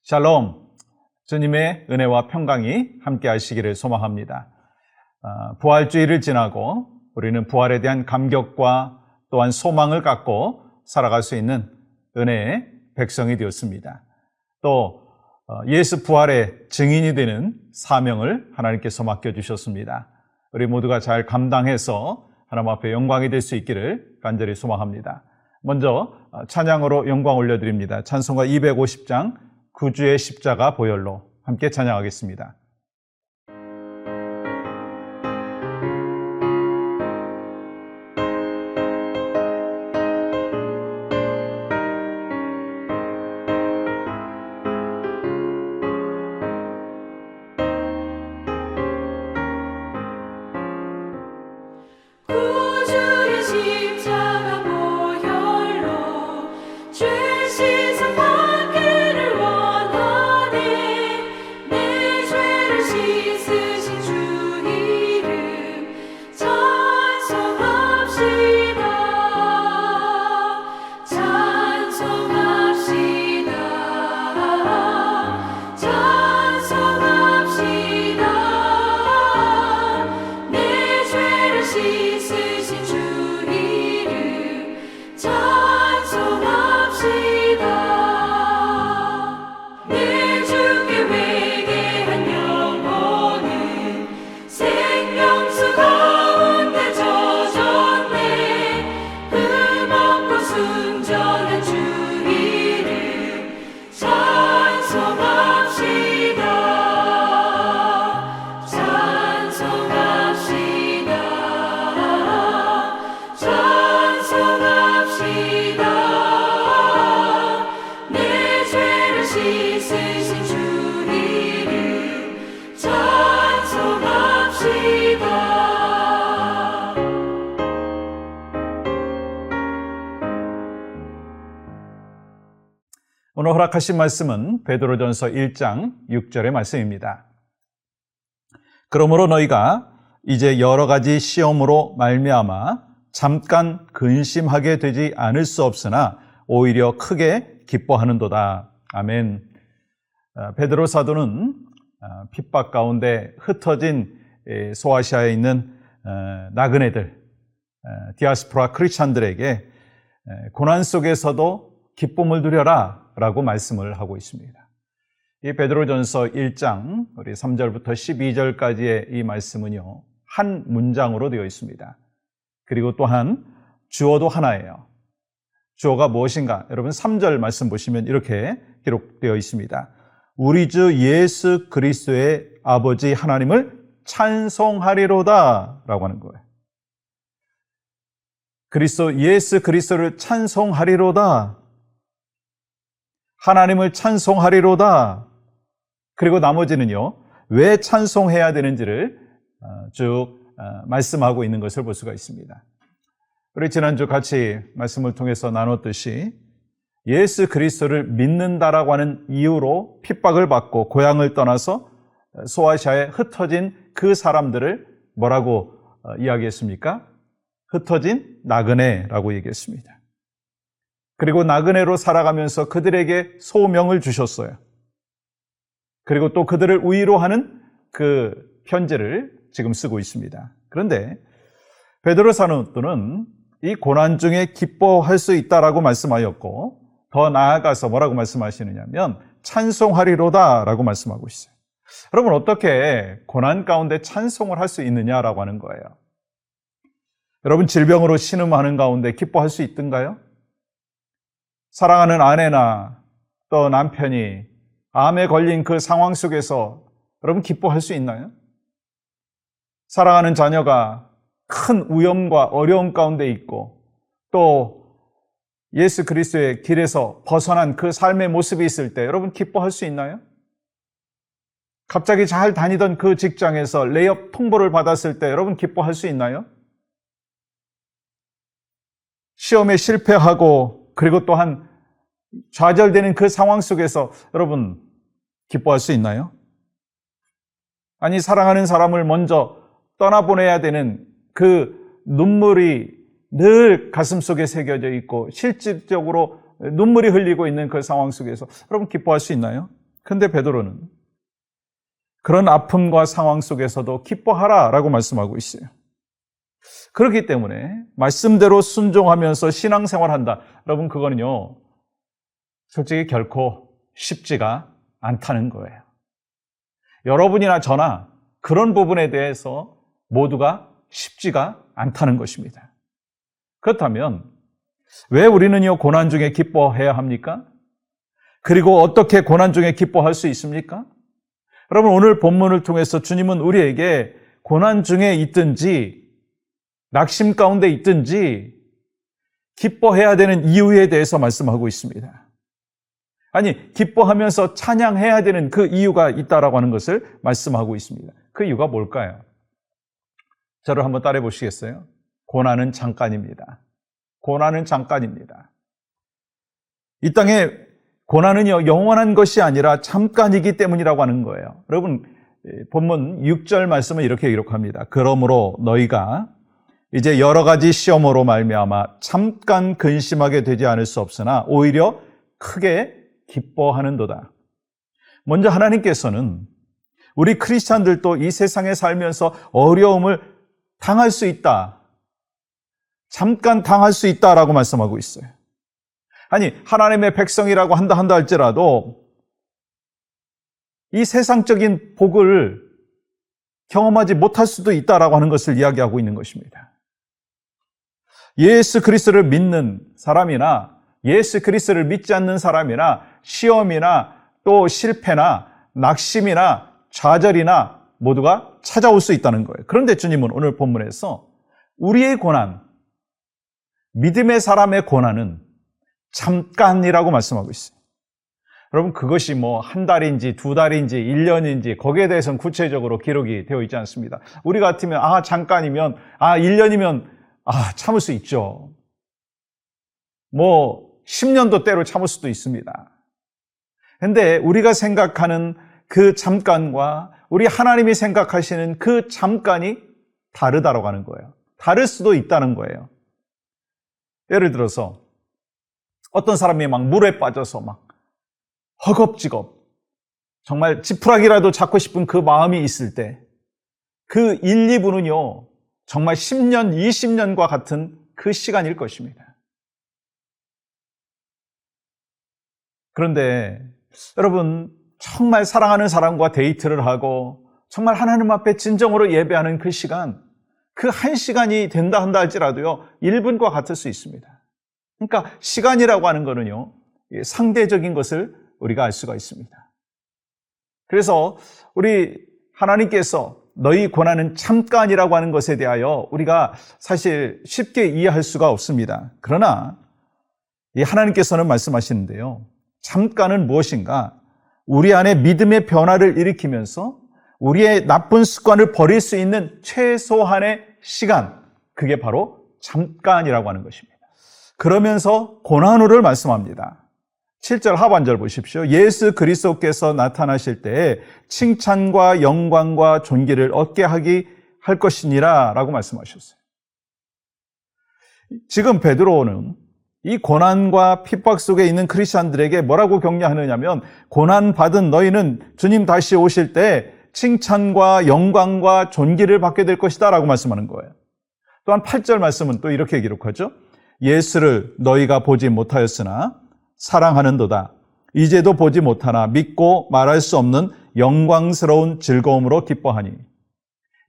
샬롬, 주님의 은혜와 평강이 함께 하시기를 소망합니다. 부활주의를 지나고 우리는 부활에 대한 감격과 또한 소망을 갖고 살아갈 수 있는 은혜의 백성이 되었습니다. 또 예수 부활의 증인이 되는 사명을 하나님께서 맡겨주셨습니다. 우리 모두가 잘 감당해서 하나님 앞에 영광이 될 수 있기를 간절히 소망합니다. 먼저 찬양으로 영광 올려드립니다. 찬송가 250장 구주의 십자가 보혈로 함께 찬양하겠습니다. 오늘 허락하신 말씀은 베드로전서 1장 6절의 말씀입니다. 그러므로 너희가 이제 여러 가지 시험으로 말미암아 잠깐 근심하게 되지 않을 수 없으나 오히려 크게 기뻐하는도다. 아멘. 베드로 사도는 핍박 가운데 흩어진 소아시아에 있는 나그네들, 디아스포라 크리스찬들에게 고난 속에서도 기쁨을 누려라 라고 말씀을 하고 있습니다. 이 베드로전서 1장 우리 3절부터 12절까지의 이 말씀은요, 한 문장으로 되어 있습니다. 그리고 또한 주어도 하나예요. 주어가 무엇인가? 여러분 3절 말씀 보시면 이렇게 기록되어 있습니다. 우리 주 예수 그리스도의 아버지 하나님을 찬송하리로다 라고 하는 거예요. 예수 그리스도를 찬송하리로다. 하나님을 찬송하리로다. 그리고 나머지는요, 왜 찬송해야 되는지를 쭉 말씀하고 있는 것을 볼 수가 있습니다. 우리 지난주 같이 말씀을 통해서 나눴듯이 예수 그리스도를 믿는다라고 하는 이유로 핍박을 받고 고향을 떠나서 소아시아에 흩어진 그 사람들을 뭐라고 이야기했습니까? 흩어진 나그네라고 얘기했습니다. 그리고 나그네로 살아가면서 그들에게 소명을 주셨어요. 그리고 또 그들을 위로하는 그 편지를 지금 쓰고 있습니다. 그런데 베드로 사도는 이 고난 중에 기뻐할 수 있다라고 말씀하였고, 더 나아가서 뭐라고 말씀하시느냐면 찬송하리로다 라고 말씀하고 있어요. 여러분, 어떻게 고난 가운데 찬송을 할 수 있느냐라고 하는 거예요. 여러분, 질병으로 신음하는 가운데 기뻐할 수 있던가요? 사랑하는 아내나 또 남편이 암에 걸린 그 상황 속에서 여러분 기뻐할 수 있나요? 사랑하는 자녀가 큰 위험과 어려움 가운데 있고 또 예수 그리스도의 길에서 벗어난 그 삶의 모습이 있을 때 여러분 기뻐할 수 있나요? 갑자기 잘 다니던 그 직장에서 레이업 통보를 받았을 때 여러분 기뻐할 수 있나요? 시험에 실패하고 그리고 또한 좌절되는 그 상황 속에서 여러분 기뻐할 수 있나요? 아니, 사랑하는 사람을 먼저 떠나보내야 되는 그 눈물이 늘 가슴속에 새겨져 있고 실질적으로 눈물이 흘리고 있는 그 상황 속에서 여러분 기뻐할 수 있나요? 근데 베드로는 그런 아픔과 상황 속에서도 기뻐하라라고 말씀하고 있어요. 그렇기 때문에 말씀대로 순종하면서 신앙생활한다. 여러분, 그거는요, 솔직히 결코 쉽지가 않다는 거예요. 여러분이나 저나 그런 부분에 대해서 모두가 쉽지가 않다는 것입니다. 그렇다면 왜 우리는요, 고난 중에 기뻐해야 합니까? 그리고 어떻게 고난 중에 기뻐할 수 있습니까? 여러분, 오늘 본문을 통해서 주님은 우리에게 고난 중에 있든지 낙심 가운데 있든지 기뻐해야 되는 이유에 대해서 말씀하고 있습니다. 아니, 기뻐하면서 찬양해야 되는 그 이유가 있다라고 하는 것을 말씀하고 있습니다. 그 이유가 뭘까요? 저를 한번 따라해 보시겠어요? 고난은 잠깐입니다. 고난은 잠깐입니다. 이 땅에 고난은요, 영원한 것이 아니라 잠깐이기 때문이라고 하는 거예요. 여러분, 본문 6절 말씀은 이렇게 기록합니다. 그러므로 너희가 이제 여러 가지 시험으로 말미암아 잠깐 근심하게 되지 않을 수 없으나 오히려 크게 기뻐하는도다. 먼저 하나님께서는 우리 크리스찬들도 이 세상에 살면서 어려움을 당할 수 있다. 잠깐 당할 수 있다라고 말씀하고 있어요. 아니, 하나님의 백성이라고 한다 할지라도 이 세상적인 복을 경험하지 못할 수도 있다라고 하는 것을 이야기하고 있는 것입니다. 예수 그리스도를 믿는 사람이나 예수 그리스도를 믿지 않는 사람이나 시험이나 또 실패나 낙심이나 좌절이나 모두가 찾아올 수 있다는 거예요. 그런데 주님은 오늘 본문에서 우리의 고난, 믿음의 사람의 고난은 잠깐이라고 말씀하고 있어요. 여러분, 그것이 뭐 한 달인지 두 달인지 1년인지 거기에 대해서는 구체적으로 기록이 되어 있지 않습니다. 우리 같으면 잠깐이면 1년이면 참을 수 있죠. 뭐 10년도 때로 참을 수도 있습니다. 근데 우리가 생각하는 그 잠깐과 우리 하나님이 생각하시는 그 잠깐이 다르다고 하는 거예요. 다를 수도 있다는 거예요. 예를 들어서 어떤 사람이 막 물에 빠져서 막 허겁지겁 정말 지푸라기라도 잡고 싶은 그 마음이 있을 때 그 1, 2분은요 정말 10년, 20년과 같은 그 시간일 것입니다. 그런데 여러분, 정말 사랑하는 사람과 데이트를 하고 정말 하나님 앞에 진정으로 예배하는 그 시간, 그 1시간이 된다 한다 할지라도요 1분과 같을 수 있습니다. 그러니까 시간이라고 하는 거는요 상대적인 것을 우리가 알 수가 있습니다. 그래서 우리 하나님께서 너희 고난은 잠깐이라고 하는 것에 대하여 우리가 사실 쉽게 이해할 수가 없습니다. 그러나 이 하나님께서는 말씀하시는데요, 잠깐은 무엇인가? 우리 안에 믿음의 변화를 일으키면서 우리의 나쁜 습관을 버릴 수 있는 최소한의 시간, 그게 바로 잠깐이라고 하는 것입니다. 그러면서 고난후를 말씀합니다. 7절 하반절 보십시오. 예수 그리스도께서 나타나실 때에 칭찬과 영광과 존귀를 얻게 할 것이니라 라고 말씀하셨어요. 지금 베드로는 이 고난과 핍박 속에 있는 크리스찬들에게 뭐라고 격려하느냐면, 고난받은 너희는 주님 다시 오실 때 칭찬과 영광과 존귀를 받게 될 것이다 라고 말씀하는 거예요. 또한 8절 말씀은 또 이렇게 기록하죠. 예수를 너희가 보지 못하였으나 사랑하는도다. 이제도 보지 못하나 믿고 말할 수 없는 영광스러운 즐거움으로 기뻐하니.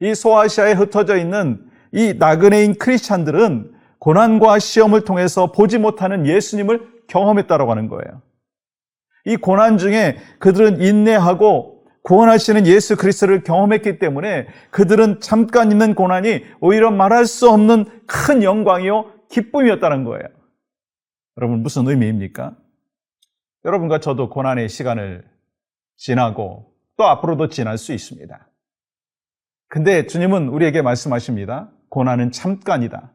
이 소아시아에 흩어져 있는 이 나그네인 크리스찬들은 고난과 시험을 통해서 보지 못하는 예수님을 경험했다라고 하는 거예요. 이 고난 중에 그들은 인내하고 구원하시는 예수 그리스도를 경험했기 때문에 그들은 잠깐 있는 고난이 오히려 말할 수 없는 큰 영광이요 기쁨이었다는 거예요. 여러분, 무슨 의미입니까? 여러분과 저도 고난의 시간을 지나고 또 앞으로도 지날 수 있습니다. 근데 주님은 우리에게 말씀하십니다. 고난은 잠깐이다.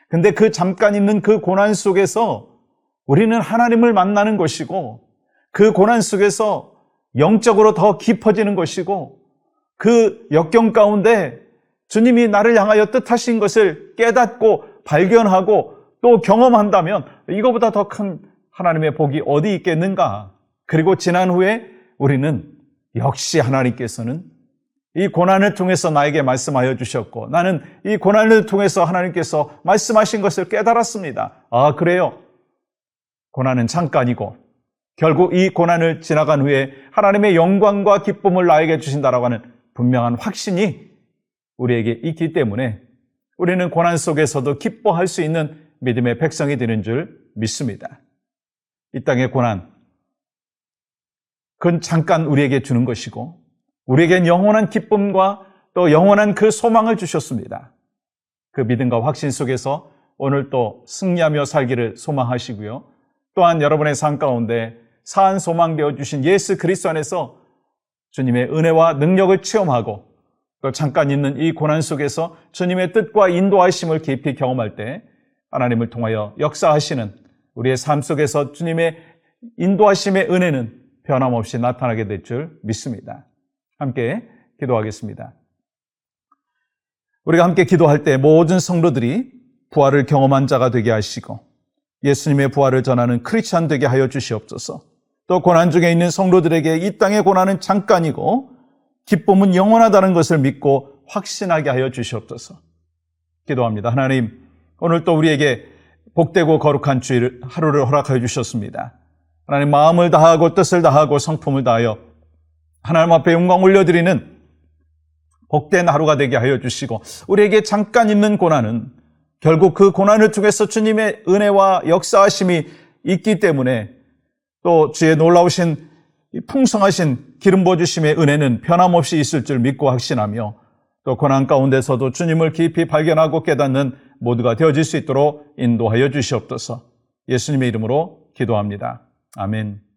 근데 그 잠깐 있는 그 고난 속에서 우리는 하나님을 만나는 것이고, 그 고난 속에서 영적으로 더 깊어지는 것이고, 그 역경 가운데 주님이 나를 향하여 뜻하신 것을 깨닫고 발견하고 또 경험한다면 이거보다 더 큰 하나님의 복이 어디 있겠는가? 그리고 지난 후에 우리는 역시 하나님께서는 이 고난을 통해서 나에게 말씀하여 주셨고 나는 이 고난을 통해서 하나님께서 말씀하신 것을 깨달았습니다. 아, 그래요? 고난은 잠깐이고 결국 이 고난을 지나간 후에 하나님의 영광과 기쁨을 나에게 주신다라고 하는 분명한 확신이 우리에게 있기 때문에 우리는 고난 속에서도 기뻐할 수 있는 믿음의 백성이 되는 줄 믿습니다. 이 땅의 고난, 그건 잠깐 우리에게 주는 것이고 우리에겐 영원한 기쁨과 또 영원한 그 소망을 주셨습니다. 그 믿음과 확신 속에서 오늘 또 승리하며 살기를 소망하시고요. 또한 여러분의 삶 가운데 사한 소망 되어 주신 예수 그리스도 안에서 주님의 은혜와 능력을 체험하고 또 잠깐 있는 이 고난 속에서 주님의 뜻과 인도하심을 깊이 경험할 때 하나님을 통하여 역사하시는 우리의 삶 속에서 주님의 인도하심의 은혜는 변함없이 나타나게 될 줄 믿습니다. 함께 기도하겠습니다. 우리가 함께 기도할 때 모든 성도들이 부활을 경험한 자가 되게 하시고 예수님의 부활을 전하는 크리스찬 되게 하여 주시옵소서. 또 고난 중에 있는 성도들에게 이 땅의 고난은 잠깐이고 기쁨은 영원하다는 것을 믿고 확신하게 하여 주시옵소서. 기도합니다. 하나님, 오늘 또 우리에게 복되고 거룩한 주일 하루를 허락하여 주셨습니다. 하나님, 마음을 다하고 뜻을 다하고 성품을 다하여 하나님 앞에 영광 올려드리는 복된 하루가 되게 하여 주시고 우리에게 잠깐 있는 고난은 결국 그 고난을 통해서 주님의 은혜와 역사하심이 있기 때문에 또 주의 놀라우신 풍성하신 기름 부어주심의 은혜는 변함없이 있을 줄 믿고 확신하며 또 고난 가운데서도 주님을 깊이 발견하고 깨닫는 모두가 되어질 수 있도록 인도하여 주시옵소서. 예수님의 이름으로 기도합니다. 아멘.